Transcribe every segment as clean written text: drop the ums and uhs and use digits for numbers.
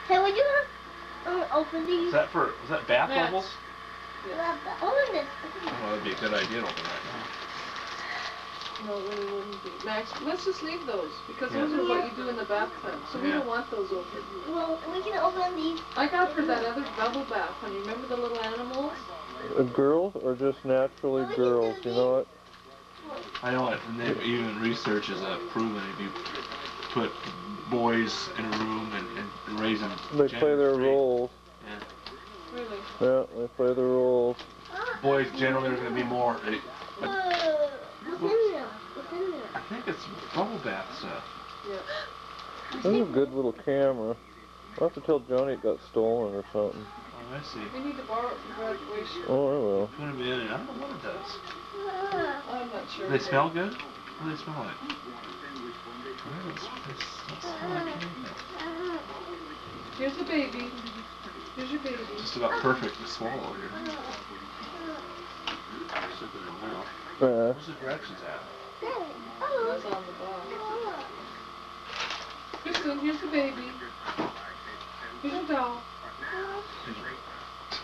Hey, would you open these? Is that bath bubbles? Yeah. Open this. Oh, that'd be a good idea to open that now. No, it really wouldn't be. Max, let's just leave those, because those are what you do in the bathtub, so we don't want those open. Well, we can open these. I got for that other bubble bath, honey. Remember the little animals? Girls or just naturally girls, you know what? I know it, and even research has proven if you put boys in a room and raise them, they play their roles. Yeah. Really? Yeah, they play their roles. Boys generally are going to be more. What's in there? What's in there? I think it's bubble bath stuff. Yeah. This is a good little camera. I'll have to tell Johnny it got stolen or something. Oh, I see. We need to borrow it for graduation. Oh, I will. It's going to be in it. I don't know what it does. I'm not sure. Do they smell good? What do they smell like? They smell like anything. Here's the baby. Here's your baby. Just about perfect to swallow here. Stick it in the mouth. Where's the directions at? That's on the bottom. Kristen, here's the baby. Here's your doll.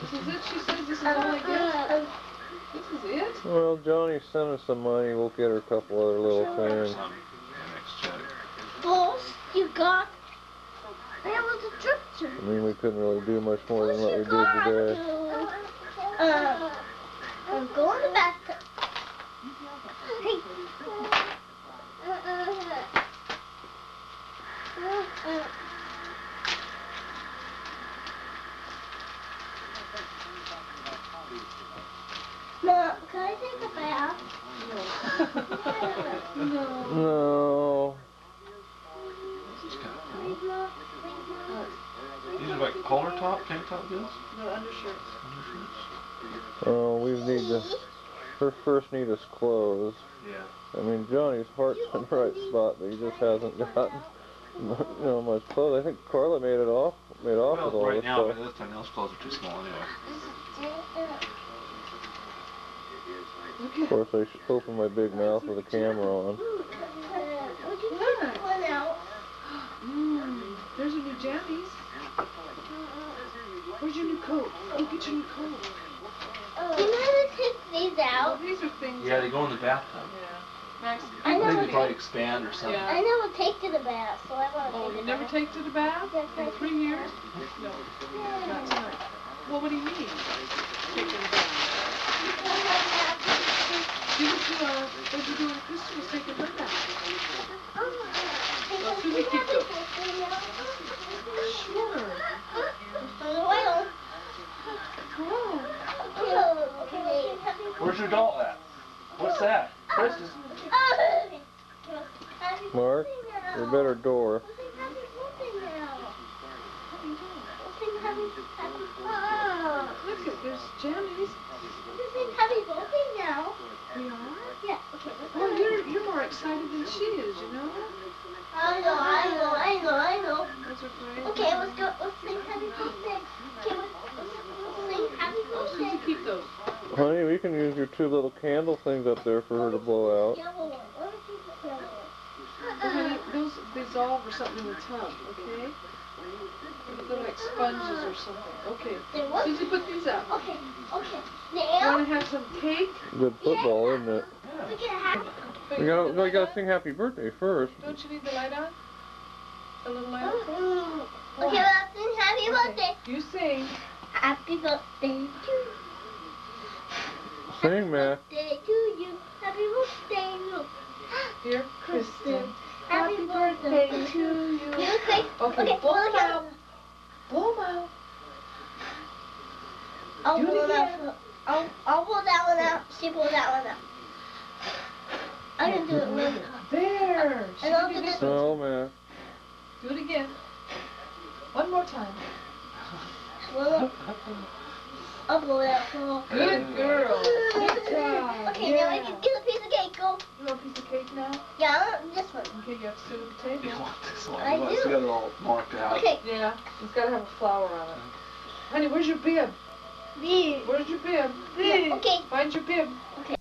This is it? She says this is all I get? This is it? Well, Johnny sent us some money. We'll get her a couple other little things. Next check. Boss, you got? That was a trip. I mean, we couldn't really do much more than what we did today. Go in the bathtub. Hey. Mom, can I take a bath? No. No. It's kind of cool. These are like collar top, tank top deals? No, undershirts. Undershirts? Oh, we need to. Her first need is clothes. Yeah. I mean, Johnny's heart's in the right spot, but he just hasn't gotten, much clothes. I think Carla made off with all Right this now, stuff. by this time, those clothes are too small anyway. Okay. Of course, I should open my big mouth with a camera on. There's your new jammies. Where's your new coat? Oh, get your new coat. Can I take these out? Oh, these are things. Yeah, they go in the bathtub. Yeah. Max, I I know think what they probably expand or something. Yeah. I never take to the bath, so I want to oh, take you it never bath. take to the bath? In 3 years? No. Not tonight. Well, what do you mean? Take to the bath. Do what you do on Christmas, take a bath. Well, Susie, keep those. Sure. Where's your doll at? What's that? Kristen? Mark, you better door. Look at, there's jammies. Happy birthday now. We are? Yeah, okay. Well, you're more excited than she is, you know? I know. Those are great. Okay, let's go. Let's sing happy birthday. Okay, let's sing happy Susie, birthday. keep those. Honey, we can use your 2 little candle things up there for her to blow out. Yellow one. Let me keep the yellow one. Well, honey, those dissolve or something in the tub, okay? They're like sponges or something. Okay. Susie, put these up. Okay. You Now, want to have some cake? Good football, isn't it? we can have. We gotta sing happy birthday first. Don't you need the light on? The little light on? Okay, let's sing happy birthday. You sing. Happy birthday to you. Sing, man. Birthday to you. Happy birthday, you. Dear Kristen, happy birthday to you. You say. Okay, blow them out. Blow them out. I'll Do it blow that again. one. I'll blow that one out. She blow that one out. I can do it with her. There. She And I'll can do this this one. Oh, man. Do it again. One more time. I'll blow that one. Good girl. Good job. Okay, now I can get a piece of cake. Go. You want a piece of cake now? Yeah, I want this one. Okay, you have to sit at the You table. want this one? I You want to do. see it all marked out. Okay. Yeah, it's got to have a flower on it. Honey, where's your bib? Big. Where's your bib? Okay. Find your bib. Okay.